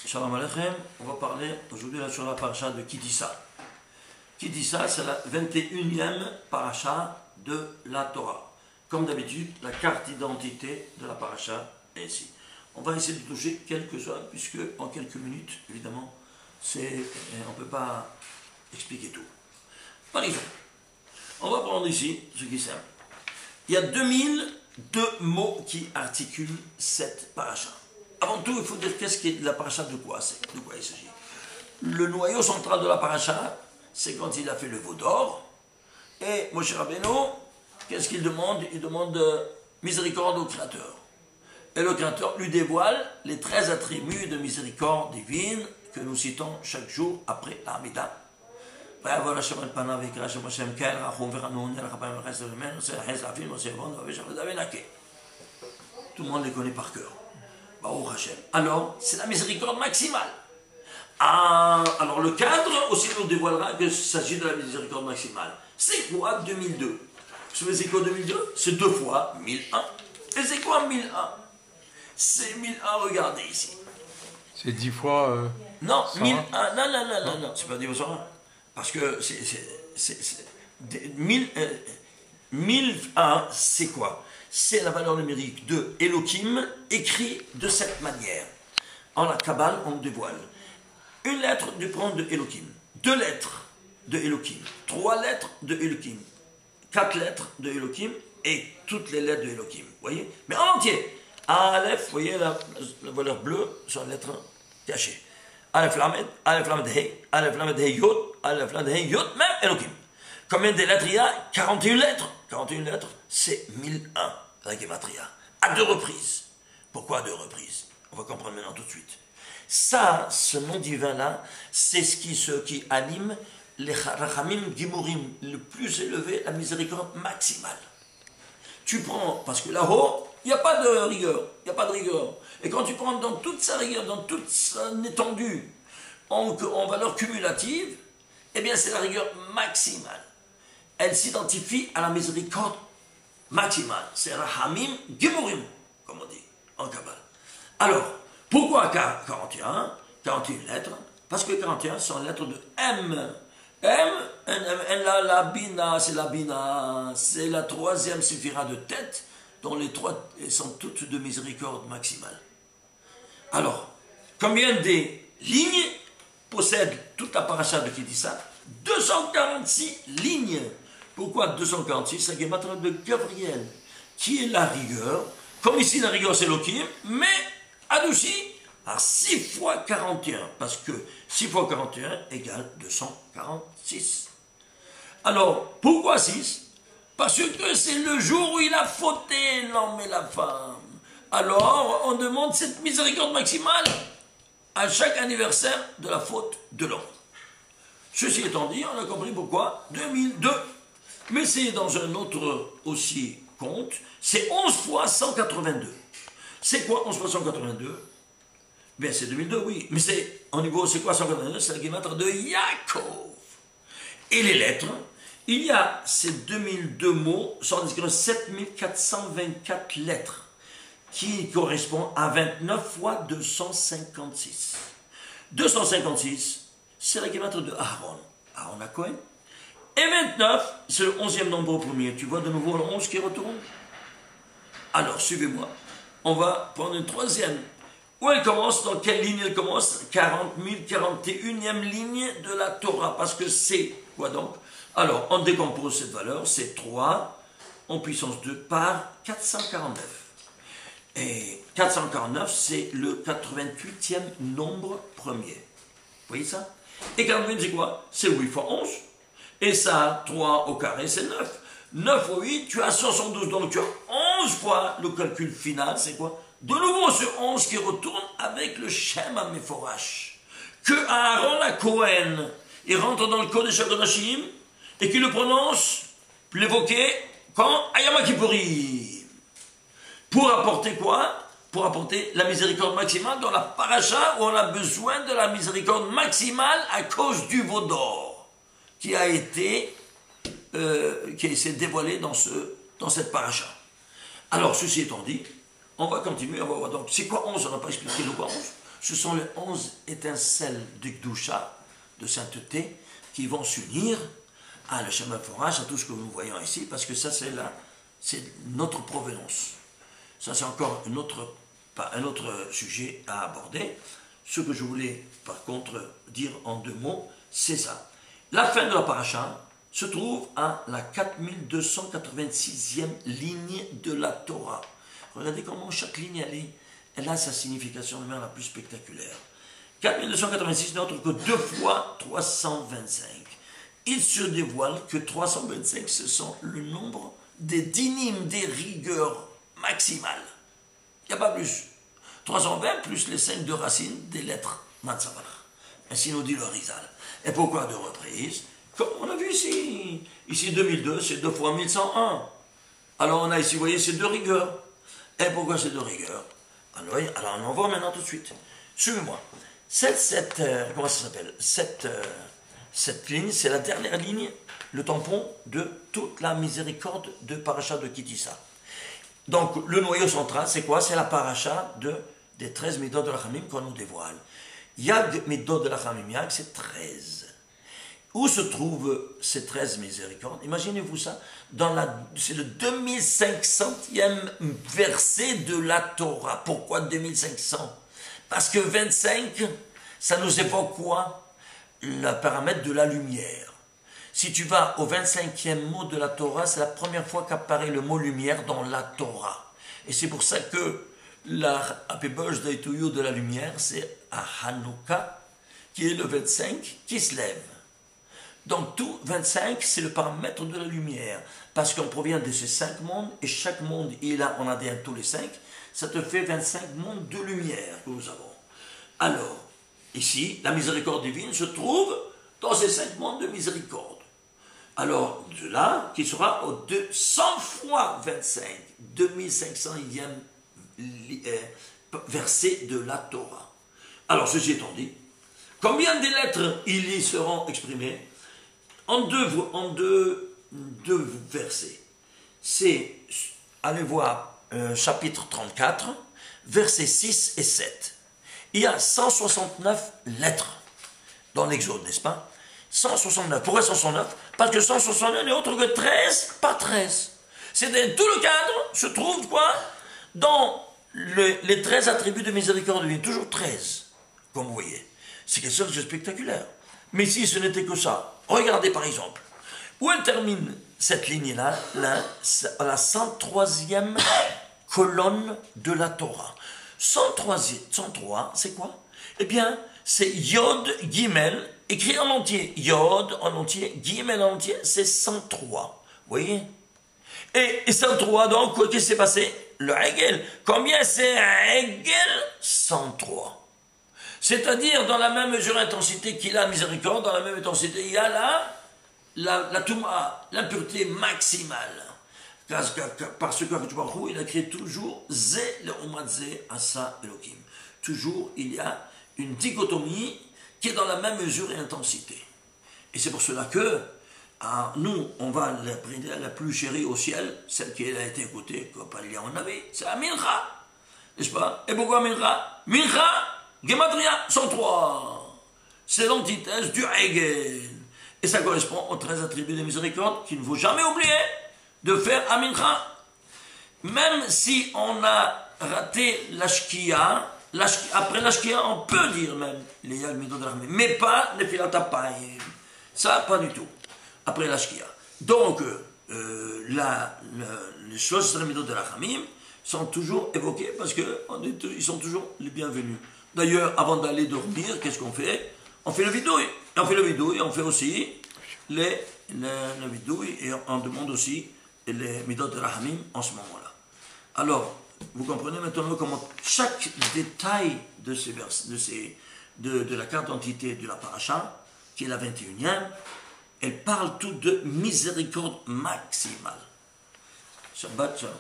Shalom Aleichem, on va parler aujourd'hui sur la paracha de Kitissa. Kitissa, c'est la 21e paracha de la Torah. Comme d'habitude, la carte d'identité de la paracha est ici. On va essayer de toucher quelques uns, puisque en quelques minutes, évidemment, on ne peut pas expliquer tout. Par exemple, on va prendre ici ce qui est simple. Il y a 2002 mots qui articulent cette paracha. Avant tout, il faut dire qu'est-ce qui est de la paracha, de quoi il s'agit. Le noyau central de la paracha, c'est quand il a fait le veau d'or. Et Moshe Rabbeinu, qu'est-ce qu'il demande? Il demande miséricorde au Créateur. Et le Créateur lui dévoile les 13 attributs de miséricorde divine que nous citons chaque jour après l'Amida. Tout le monde les connaît par cœur. Alors, c'est la miséricorde maximale. Alors le cadre aussi nous dévoilera qu'il s'agit de la miséricorde maximale. C'est quoi 2002? Vous savez c'est quoi 2002? C'est 2 fois 1001. Et c'est quoi 1001? C'est 1001, regardez ici. C'est 10 fois... Non, 101. 1001, non, c'est pas 10 fois 101. Parce que 1001, c'est quoi? C'est la valeur numérique de Elohim écrit de cette manière. En la Kabbale, on dévoile une lettre du prénom de Elohim, 2 lettres de Elohim, 3 lettres de Elohim, 4 lettres de Elohim et toutes les lettres de Elohim. Vous voyez? Mais en entier. Aleph, vous voyez la valeur bleue sur la lettre cachée. Aleph Lamed, Aleph Lamed Hey, Aleph Lamed Hey Yod, Aleph Lamed Hey Yod, même Elohim. Combien de lettres il y a? 41 lettres. 41 lettres, c'est 1001, la Gematria. À 2 reprises. Pourquoi à 2 reprises? On va comprendre maintenant tout de suite. Ça, ce nom divin-là, c'est ce qui anime les Rachamim Gimurim, le plus élevé, la miséricorde maximale. Tu prends, parce que là-haut, il n'y a pas de rigueur. Il n'y a pas de rigueur. Et quand tu prends dans toute sa rigueur, dans toute son étendue, en valeur cumulative, eh bien c'est la rigueur maximale. Elle s'identifie à la miséricorde maximale. C'est Rahamim Gimurim, comme on dit en Kabbale. Alors, pourquoi 41 lettres? Parce que 41 sont lettres de M. La Bina, c'est la Bina. C'est la 3e séphira de tête, dont les 3 sont toutes de miséricorde maximale. Alors, combien des lignes possède toute la paracha de Kitissa? 246 lignes. Pourquoi 246? C'est la Gematria de Gabriel, qui est la rigueur. Comme ici, la rigueur, c'est Elohim, mais adoucie à 6 fois 41. Parce que 6 fois 41 égale 246. Alors, pourquoi 6? Parce que c'est le jour où il a fauté l'homme et la femme. Alors, on demande cette miséricorde maximale à chaque anniversaire de la faute de l'homme. Ceci étant dit, on a compris pourquoi 2002. Mais c'est dans un autre aussi compte, c'est 11 fois 182. C'est quoi 11 fois 182? Bien, c'est 2002, oui. Mais c'est, en niveau, c'est quoi 182? C'est la Gematria de Yaakov. Et les lettres, il y a ces 2002 mots, sont 7424 lettres, qui correspondent à 29 fois 256. 256, c'est la Gematria de Aaron. Aaron à Cohen. Et 29, c'est le 11e nombre au premier. Tu vois de nouveau le 11 qui retourne? Alors, suivez-moi. On va prendre une 3e. Où elle commence? Dans quelle ligne elle commence? 41e ligne de la Torah. Parce que c'est quoi donc? Alors, on décompose cette valeur. C'est 3 en puissance 2 par 449. Et 449, c'est le 88e nombre premier. Vous voyez ça? Et 48, c'est quoi? C'est 8 fois 11. Et ça, 3 au carré, c'est 9. 9 fois 8, tu as 72. Donc tu as 11 fois le calcul final, c'est quoi? De nouveau ce 11 qui retourne avec le Shem HaMeforash. Que Aaron à Cohen, il rentre dans le code de Shakodashim et qu'il le prononce, l'évoquer, quand Ayama Kippurim. Pour apporter quoi? Pour apporter la miséricorde maximale dans la paracha où on a besoin de la miséricorde maximale à cause du veau d'or qui s'est dévoilé dans cette paracha. Alors, ceci étant dit, on va continuer, on va voir. Donc, c'est quoi 11? On n'a pas expliqué le quoi 11. Ce sont les 11 étincelles de Gdusha, de sainteté, qui vont s'unir à le chemin forage, à tout ce que nous voyons ici, parce que ça, c'est notre provenance. Ça, c'est encore un autre sujet à aborder. Ce que je voulais, par contre, dire en 2 mots, c'est ça. La fin de la paracha se trouve à la 4286e ligne de la Torah. Regardez comment chaque ligne, elle a sa signification de manière la plus spectaculaire. 4286 n'est autre que 2 fois 325. Il se dévoile que 325, ce sont le nombre des dynimes, des rigueurs maximales. Il n'y a pas plus. 320 plus les 5 de racines des lettres Matzavar. Ainsi nous dit le Rizal. Et pourquoi 2 reprises? Comme on a vu ici. Ici 2002, c'est 2 fois 1101. Alors on a ici, vous voyez, c'est 2 rigueurs. Et pourquoi c'est 2 rigueurs? Alors on en voit maintenant tout de suite. Suivez-moi. Comment ça s'appelle? Cette ligne, c'est la dernière ligne, le tampon de toute la miséricorde de Paracha de Kitissa. Donc, le noyau central, c'est quoi? C'est la paracha des 13 Midot de Rachamim qu'on nous dévoile. Yag Midot de Rachamim, Yag, c'est 13. Où se trouvent ces 13 miséricordes? Imaginez-vous ça, c'est le 2500e verset de la Torah. Pourquoi 2500? Parce que 25, ça nous évoque quoi? Le paramètre de la lumière. Si tu vas au 25e mot de la Torah, c'est la première fois qu'apparaît le mot lumière dans la Torah. Et c'est pour ça que la Happy Birthday to You de la lumière, c'est à Hanouka, qui est le 25, qui se lève. Donc tout 25, c'est le paramètre de la lumière, parce qu'on provient de ces 5 mondes, et chaque monde, on adhère tous les 5, ça te fait 25 mondes de lumière que nous avons. Alors, ici, la miséricorde divine se trouve dans ces 5 mondes de miséricorde. Alors, de là, qui sera au 100 fois 25, 2500e verset de la Torah. Alors, ceci étant dit, combien de lettres il y seront exprimées en deux versets? C'est, allez voir, chapitre 34, versets 6 et 7. Il y a 169 lettres dans l'Exode, n'est-ce pas? 169. Pourquoi 169? Parce que 169 n'est autre que 13 par 13. C'est dans tout le cadre se trouve quoi? Dans les 13 attributs de miséricorde divine. Toujours 13, comme vous voyez. C'est quelque chose de spectaculaire. Mais si ce n'était que ça, regardez par exemple, où elle termine cette ligne-là, la 103e colonne de la Torah. 103, c'est quoi? Eh bien, c'est Yod Gimel, écrit en entier. Yod en entier, Gimel en entier, c'est 103. Vous voyez? Et 103, donc, qu'est-ce qui s'est passé? Le Hegel. Combien c'est Hegel? 103. C'est-à-dire, dans la même mesure intensité qu'il a miséricorde, dans la même intensité, il y a la Touma, l'impureté maximale. Parce que il a créé toujours Zé le Omadze Asa Elohim. Toujours, il y a une dichotomie qui est dans la même mesure et intensité. Et c'est pour cela que nous, on va la prendre la plus chérie au ciel, celle qui a été écoutée, comme il y a en avait, c'est la Mincha. N'est-ce pas? Et pourquoi Mincha? Mincha, Gematria 103. C'est l'antithèse du Hegel. Et ça correspond aux 13 attributs de miséricorde qu'il ne faut jamais oublier de faire à Mincha. Même si on a raté la Shkia, après la Shkia, on peut dire même les Yag Midot de Rachamim, mais pas les Filat Apayim. Ça, pas du tout. Après la Shkia. Donc, les choses de Midot de Rachamim sont toujours évoquées parce qu'ils sont toujours les bienvenus. D'ailleurs, avant d'aller dormir, qu'est-ce qu'on fait? On fait le vidouille. Et on fait le vidouille, on fait aussi le vidouille, et on demande aussi les Midot de Rachamim en ce moment-là. Alors, vous comprenez maintenant comment chaque détail de la carte d'identité de la paracha, qui est la 21e, elle parle tout de miséricorde maximale. Shabbat shalom.